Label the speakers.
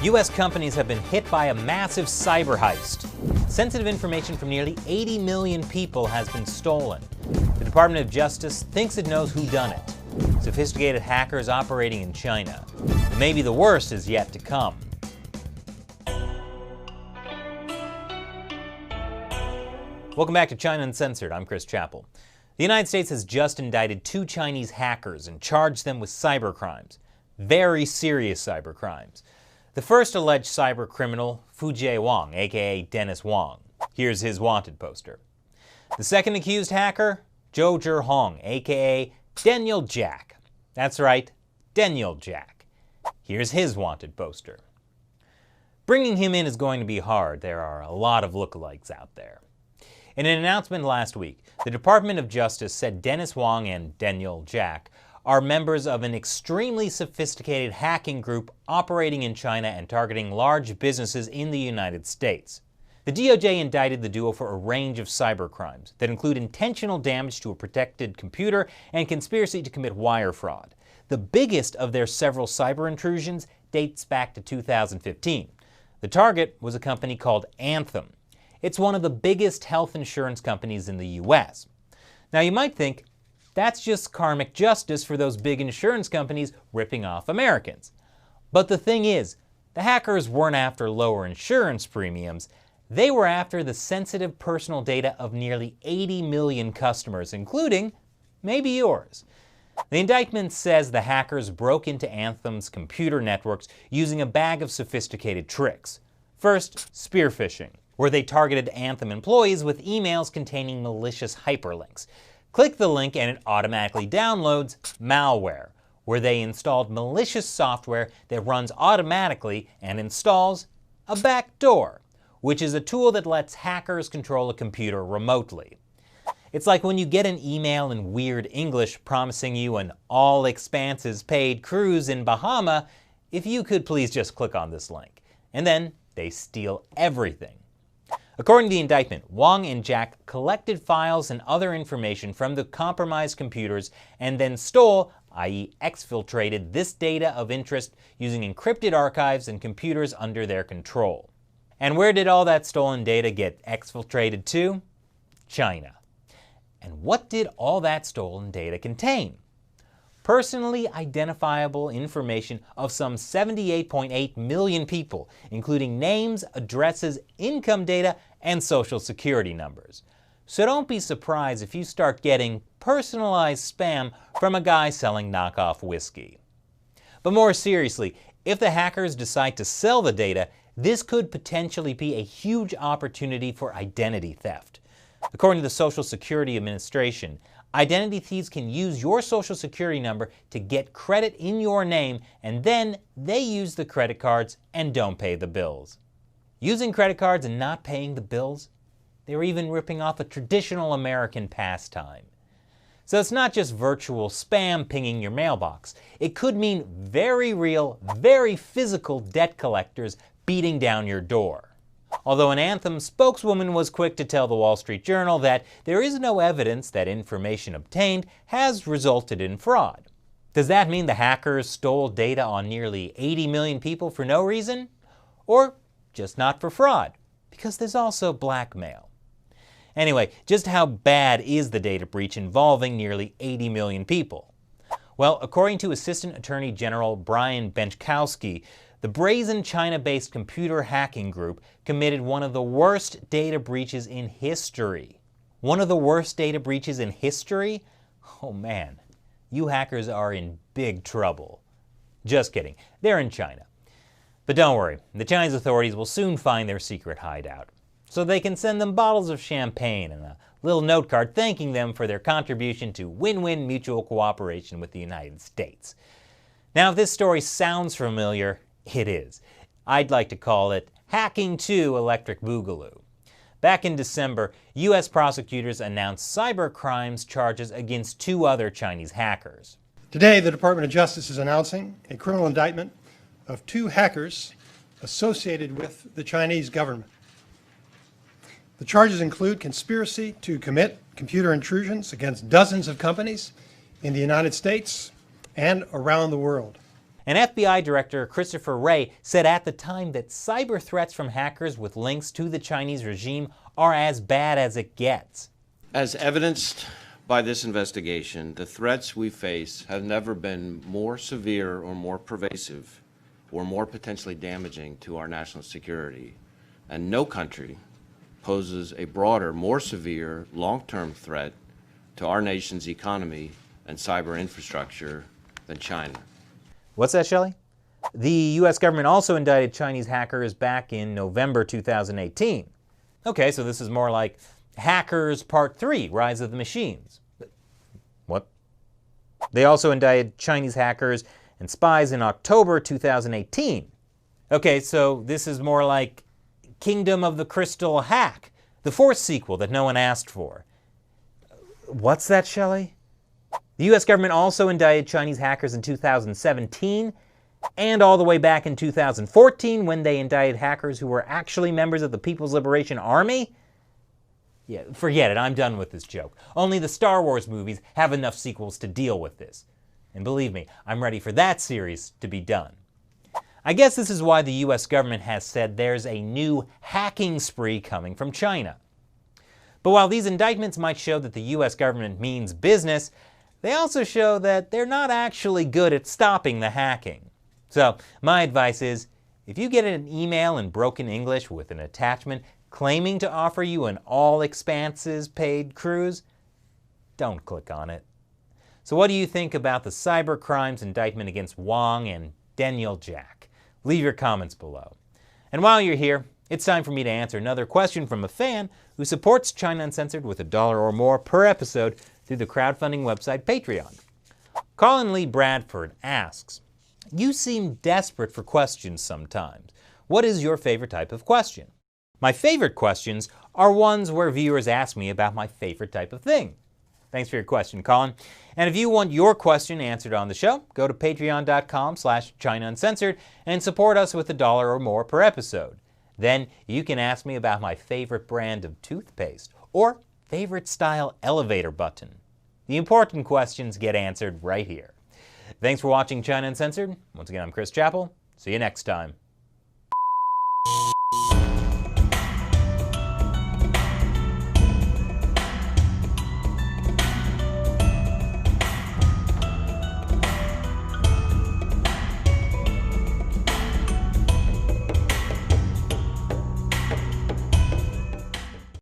Speaker 1: U.S. companies have been hit by a massive cyber heist. Sensitive information from nearly 80 million people has been stolen. The Department of Justice thinks it knows who done it. Sophisticated hackers operating in China. But maybe the worst is yet to come. Welcome back to China Uncensored. I'm Chris Chappell. The United States has just indicted 2 Chinese hackers and charged them with cybercrimes. Very serious cybercrimes. The first alleged cyber criminal, Fujie Wang, aka Dennis Wang. Here's his wanted poster. The second accused hacker, Zhou Zhihong, aka Daniel Jack. That's right, Daniel Jack. Here's his wanted poster. Bringing him in is going to be hard. There are a lot of lookalikes out there. In an announcement last week, the Department of Justice said Dennis Wang and Daniel Jack are members of an extremely sophisticated hacking group operating in China and targeting large businesses in the United States. The DOJ indicted the duo for a range of cybercrimes that include intentional damage to a protected computer and conspiracy to commit wire fraud. The biggest of their several cyber intrusions dates back to 2015. The target was a company called Anthem. It's one of the biggest health insurance companies in the U.S. Now you might think, that's just karmic justice for those big insurance companies ripping off Americans. But the thing is, the hackers weren't after lower insurance premiums. They were after the sensitive personal data of nearly 80 million customers, including maybe yours. The indictment says the hackers broke into Anthem's computer networks using a bag of sophisticated tricks. First, spear phishing, where they targeted Anthem employees with emails containing malicious hyperlinks. Click the link and it automatically downloads malware, where they installed malicious software that runs automatically and installs a backdoor, which is a tool that lets hackers control a computer remotely. It's like when you get an email in weird English promising you an all-expenses paid cruise in Bahama if you could please just click on this link. And then they steal everything. According to the indictment, Wang and Jack collected files and other information from the compromised computers and then stole, i.e. exfiltrated, this data of interest using encrypted archives and computers under their control. And where did all that stolen data get exfiltrated to? China. And what did all that stolen data contain? Personally identifiable information of some 78.8 million people, including names, addresses, income data, and social security numbers. So don't be surprised if you start getting personalized spam from a guy selling knockoff whiskey. But more seriously, if the hackers decide to sell the data, this could potentially be a huge opportunity for identity theft. According to the Social Security Administration, identity thieves can use your social security number to get credit in your name, and then they use the credit cards and don't pay the bills. Using credit cards and not paying the bills? They were even ripping off a traditional American pastime. So it's not just virtual spam pinging your mailbox. It could mean very real, very physical debt collectors beating down your door. Although an Anthem spokeswoman was quick to tell the Wall Street Journal that there is no evidence that information obtained has resulted in fraud. Does that mean the hackers stole data on nearly 80 million people for no reason? Or just not for fraud? Because there's also blackmail. Anyway, just how bad is the data breach involving nearly 80 million people? Well, according to Assistant Attorney General Brian Benczkowski, the brazen China-based computer hacking group committed one of the worst data breaches in history. One of the worst data breaches in history? Oh man, you hackers are in big trouble. Just kidding, they're in China. But don't worry, the Chinese authorities will soon find their secret hideout, so they can send them bottles of champagne and a little note card thanking them for their contribution to win-win mutual cooperation with the United States. Now, if this story sounds familiar, it is. I'd like to call it Hacking 2 Electric Boogaloo. Back in December, U.S. prosecutors announced cybercrimes charges against 2 other Chinese hackers.
Speaker 2: Today, the Department of Justice is announcing a criminal indictment of 2 hackers associated with the Chinese government. The charges include conspiracy to commit computer intrusions against dozens of companies in the United States and around the world.
Speaker 1: And FBI Director Christopher Wray said at the time that cyber threats from hackers with links to the Chinese regime are as bad as it gets.
Speaker 3: As evidenced by this investigation, the threats we face have never been more severe or more pervasive or more potentially damaging to our national security. And no country poses a broader, more severe, long-term threat to our nation's economy and cyber infrastructure than China.
Speaker 1: What's that, Shelley? The U.S. government also indicted Chinese hackers back in November 2018. Okay, so this is more like Hackers Part 3, Rise of the Machines. What? They also indicted Chinese hackers and spies in October 2018. Okay, so this is more like Kingdom of the Crystal Hack, the fourth sequel that no one asked for. What's that, Shelley? The U.S. government also indicted Chinese hackers in 2017 and all the way back in 2014 when they indicted hackers who were actually members of the People's Liberation Army? Yeah, forget it, I'm done with this joke. Only the Star Wars movies have enough sequels to deal with this. And believe me, I'm ready for that series to be done. I guess this is why the U.S. government has said there's a new hacking spree coming from China. But while these indictments might show that the U.S. government means business, they also show that they're not actually good at stopping the hacking. So my advice is, if you get an email in broken English with an attachment claiming to offer you an all-expenses-paid cruise, don't click on it. So what do you think about the cyber crimes indictment against Wang and Daniel Jack? Leave your comments below. And while you're here, it's time for me to answer another question from a fan who supports China Uncensored with $1 or more per episode through the crowdfunding website Patreon. Colin Lee Bradford asks, "You seem desperate for questions sometimes. What is your favorite type of question?" My favorite questions are ones where viewers ask me about my favorite type of thing. Thanks for your question, Colin. And if you want your question answered on the show, go to patreon.com/China Uncensored and support us with $1 or more per episode. Then you can ask me about my favorite brand of toothpaste or favorite style elevator button. The important questions get answered right here. Thanks for watching China Uncensored. Once again, I'm Chris Chappell. See you next time.